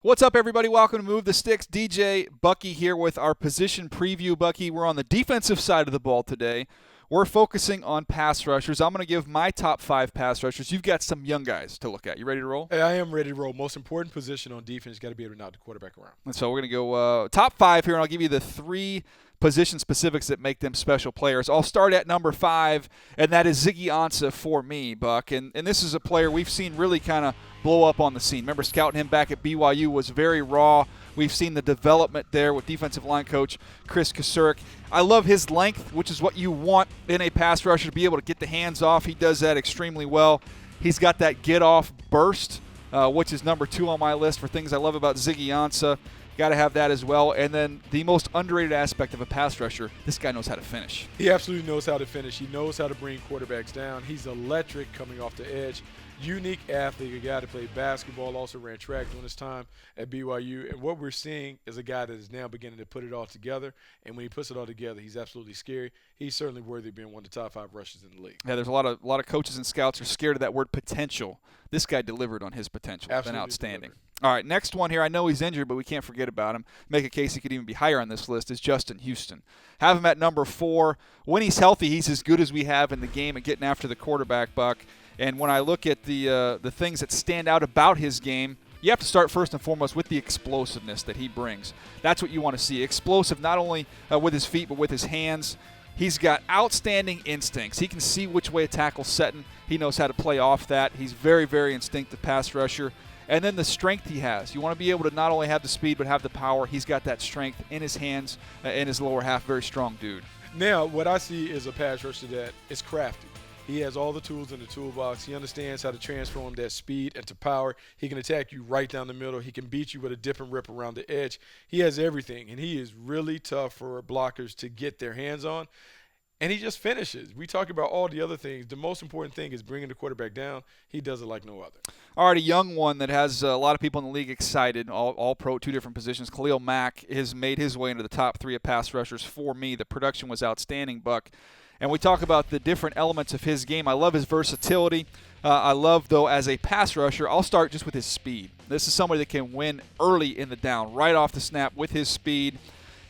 What's up, everybody? Welcome to Move the Sticks. DJ Bucky here with our position preview. Bucky, we're on the defensive side of the ball today. We're focusing on pass rushers. I'm going to give my top 5 pass rushers. You've got some young guys to look at. You ready to roll? Hey, I am ready to roll. Most important position on defense, you got to be able to knock the quarterback around. And so we're going to go top 5 here, and I'll give you the 3 position specifics that make them special players. I'll start at number 5, and that is Ziggy Ansah for me, Buck. And this is a player we've seen really kind of blow up on the scene. Remember, scouting him back at BYU was very raw. We've seen the development there with defensive line coach Chris Kasurik. I love his length, which is what you want in a pass rusher, to be able to get the hands off. He does that extremely well. He's got that get-off burst, which is number 2 on my list for things I love about Ziggy Ansah. Got to have that as well. And then the most underrated aspect of a pass rusher, this guy knows how to finish. He absolutely knows how to finish. He knows how to bring quarterbacks down. He's electric coming off the edge. Unique athlete, a guy that played basketball, also ran track during his time at BYU. And what we're seeing is a guy that is now beginning to put it all together. And when he puts it all together, he's absolutely scary. He's certainly worthy of being one of the top 5 rushers in the league. Yeah, there's a lot of coaches and scouts are scared of that word potential. This guy delivered on his potential. Absolutely been outstanding. Delivered. All right, next one here. I know he's injured, but we can't forget about him. Make a case he could even be higher on this list is Justin Houston. Have him at number 4. When he's healthy, he's as good as we have in the game at getting after the quarterback, Buck. And when I look at the things that stand out about his game, you have to start first and foremost with the explosiveness that he brings. That's what you want to see. Explosive not only with his feet but with his hands. He's got outstanding instincts. He can see which way a tackle's setting. He knows how to play off that. He's very, very instinctive pass rusher. And then the strength he has. You want to be able to not only have the speed but have the power. He's got that strength in his hands, in his lower half. Very strong dude. Now, what I see is a pass rusher that is crafty. He has all the tools in the toolbox. He understands how to transform that speed into power. He can attack you right down the middle. He can beat you with a dip and rip around the edge. He has everything, and he is really tough for blockers to get their hands on. And he just finishes. We talk about all the other things. The most important thing is bringing the quarterback down. He does it like no other. All right, a young one that has a lot of people in the league excited, all pro, 2 different positions. Khalil Mack has made his way into the top 3 of pass rushers for me. The production was outstanding, Buck. And we talk about the different elements of his game. I love his versatility. I love, though, as a pass rusher, I'll start just with his speed. This is somebody that can win early in the down, right off the snap with his speed.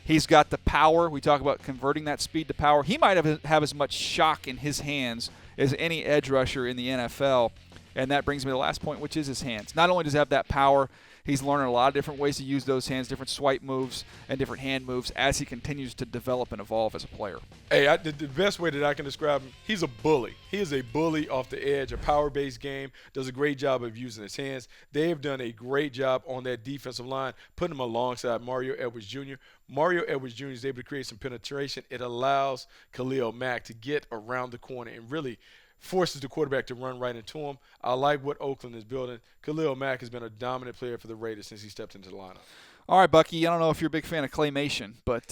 He's got the power. We talk about converting that speed to power. He might have as much shock in his hands as any edge rusher in the NFL. And that brings me to the last point, which is his hands. Not only does he have that power, he's learning a lot of different ways to use those hands, different swipe moves and different hand moves as he continues to develop and evolve as a player. Hey, the best way that I can describe him, he's a bully. He is a bully off the edge, a power-based game, does a great job of using his hands. They have done a great job on that defensive line, putting him alongside Mario Edwards Jr. Mario Edwards Jr. is able to create some penetration. It allows Khalil Mack to get around the corner and really forces the quarterback to run right into him. I like what Oakland is building. Khalil Mack has been a dominant player for the Raiders since he stepped into the lineup. All right, Bucky, I don't know if you're a big fan of claymation, but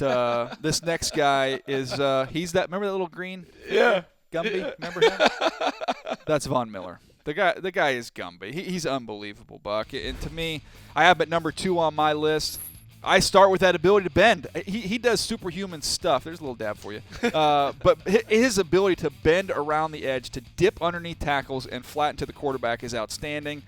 this next guy is he's that. Remember that little green? Yeah. Gumby? Yeah. Remember him? That's Von Miller. The guy is Gumby. He's unbelievable, Buck. And to me, I have him at number 2 on my list. I start with that ability to bend. He does superhuman stuff. There's a little dab for you. But his ability to bend around the edge, to dip underneath tackles and flatten to the quarterback is outstanding.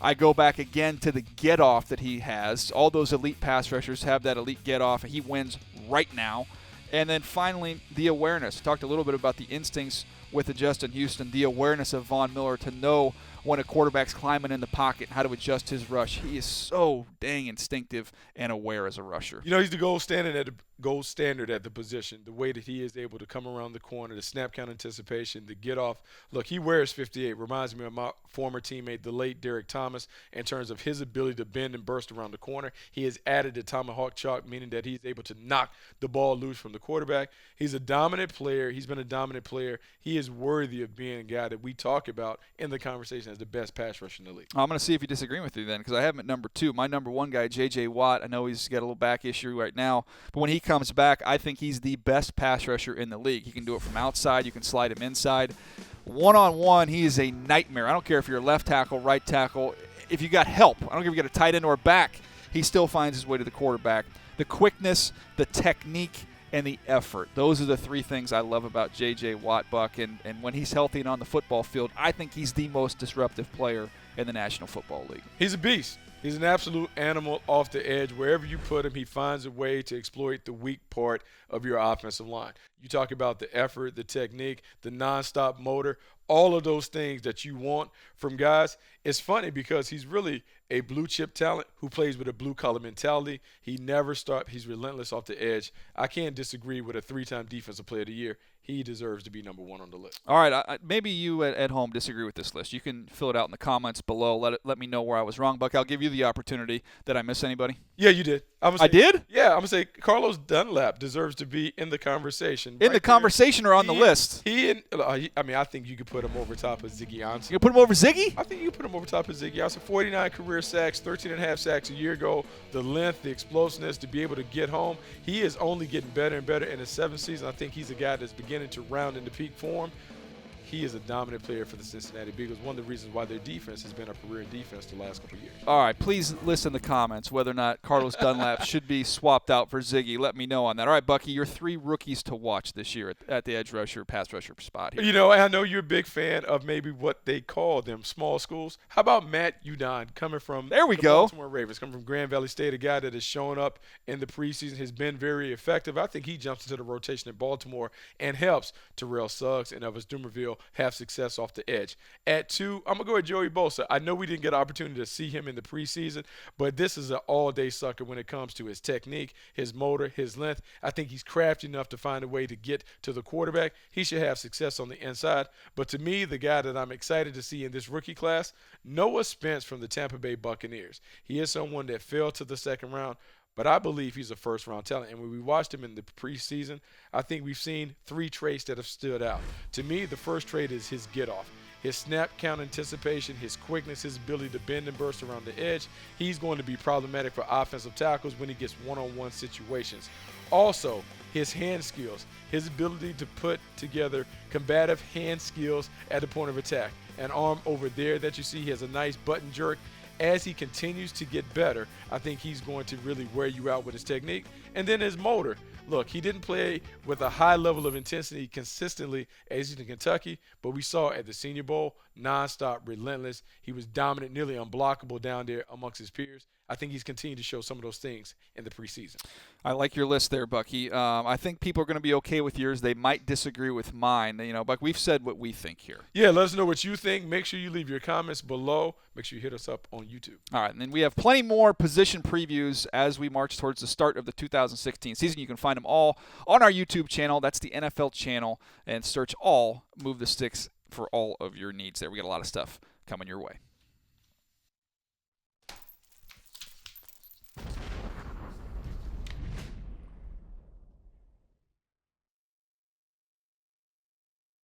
I go back again to the get-off that he has. All those elite pass rushers have that elite get-off, and he wins right now. And then finally, the awareness. Talked a little bit about the instincts with the Justin Houston, the awareness of Von Miller to know when a quarterback's climbing in the pocket, how to adjust his rush. He is so dang instinctive and aware as a rusher. You know, he's the gold standard at the position. The way that he is able to come around the corner, the snap count anticipation, the get off. Look, he wears 58. Reminds me of my former teammate, the late Derek Thomas, in terms of his ability to bend and burst around the corner. He has added the tomahawk chalk, meaning that he's able to knock the ball loose from the quarterback. He's a dominant player. He's been a dominant player. He is worthy of being a guy that we talk about in the conversation as the best pass rusher in the league. I'm going to see if you disagree with me then, because I have him at number 2. My number 1 guy, J.J. Watt, I know he's got a little back issue right now, but when he comes back, I think he's the best pass rusher in the league. He can do it from outside. You can slide him inside. One-on-one, he is a nightmare. I don't care if you're left tackle, right tackle. If you got help, I don't care if you got a tight end or a back, he still finds his way to the quarterback. The quickness, the technique, and the effort. Those are the 3 things I love about J.J. Watt, Buck. And when he's healthy and on the football field, I think he's the most disruptive player in the National Football League. He's a beast. He's an absolute animal off the edge. Wherever you put him, he finds a way to exploit the weak part of your offensive line. You talk about the effort, the technique, the nonstop motor, all of those things that you want from guys. It's funny because he's really a blue chip talent who plays with a blue collar mentality. He never stops. He's relentless off the edge. I can't disagree with a 3-time defensive player of the year. He deserves to be number 1 on the list. All right, maybe you at home disagree with this list. You can fill it out in the comments below. Let me know where I was wrong, Buck. I'll give you the opportunity. Did I miss anybody? Yeah, you did. I did? Yeah, I'm going to say Carlos Dunlap deserves to be in the conversation. In the conversation or on the list? I think you could put him over top of Ziggy Ansah. You put him over Ziggy? I think you could put him over top of Ziggy Ansah. 49 career sacks, 13.5 sacks a year ago. The length, the explosiveness to be able to get home. He is only getting better and better in his 7th season. I think he's a guy that's beginning to round into peak form. He is a dominant player for the Cincinnati Bengals. One of the reasons why their defense has been a career defense the last couple of years. All right, please list in the comments whether or not Carlos Dunlap should be swapped out for Ziggy. Let me know on that. All right, Bucky, your 3 rookies to watch this year at the edge rusher, pass rusher spot here. You know, I know you're a big fan of maybe what they call them small schools. How about Matt Judon coming from the Baltimore Ravens, coming from Grand Valley State, a guy that has shown up in the preseason, has been very effective. I think he jumps into the rotation at Baltimore and helps Terrell Suggs and Elvis Dumervil have success off the edge. At 2, I'm going to go with Joey Bosa. I know we didn't get an opportunity to see him in the preseason, but this is an all-day sucker when it comes to his technique, his motor, his length. I think he's crafty enough to find a way to get to the quarterback. He should have success on the inside. But to me, the guy that I'm excited to see in this rookie class, Noah Spence from the Tampa Bay Buccaneers. He is someone that fell to the 2nd round, but I believe he's a first-round talent. And when we watched him in the preseason, I think we've seen 3 traits that have stood out. To me, the first trait is his get-off. His snap count anticipation, his quickness, his ability to bend and burst around the edge. He's going to be problematic for offensive tackles when he gets one-on-one situations. Also, his hand skills, his ability to put together combative hand skills at the point of attack. An arm over there that you see, he has a nice button jerk. As he continues to get better, I think he's going to really wear you out with his technique. And then his motor. Look, he didn't play with a high level of intensity consistently at Eastern Kentucky, but we saw at the Senior Bowl, nonstop, relentless. He was dominant, nearly unblockable down there amongst his peers. I think he's continued to show some of those things in the preseason. I like your list there, Bucky. I think people are going to be okay with yours. They might disagree with mine. You know, Buck, we've said what we think here. Yeah, let us know what you think. Make sure you leave your comments below. Make sure you hit us up on YouTube. All right, and then we have plenty more position previews as we march towards the start of the 2016 season. You can find them all on our YouTube channel. That's the NFL channel, and search all Move the Sticks for all of your needs there. We got a lot of stuff coming your way.